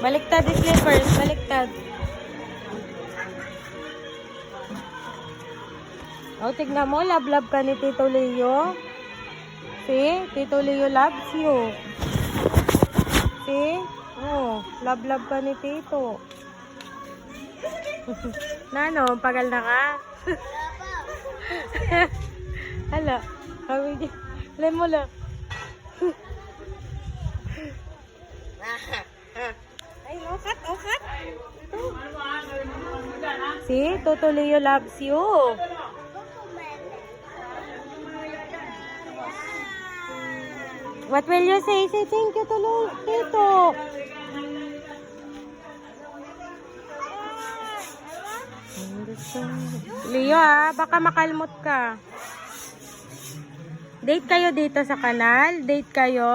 Baliktad yung slippers. Baliktad. Oh, tignan mo. Love ka ni Tito Leo. See? Tito Leo loves you. See? Oh, love ka ni Tito. Nano, pagal na ka? Hala. Alam mo lang. Ay, okat. See? Tito Leo loves you. What will you say? Say thank you to Tito. Leo baka makalmot ka. Date kayo dito sa kanal? Date kayo?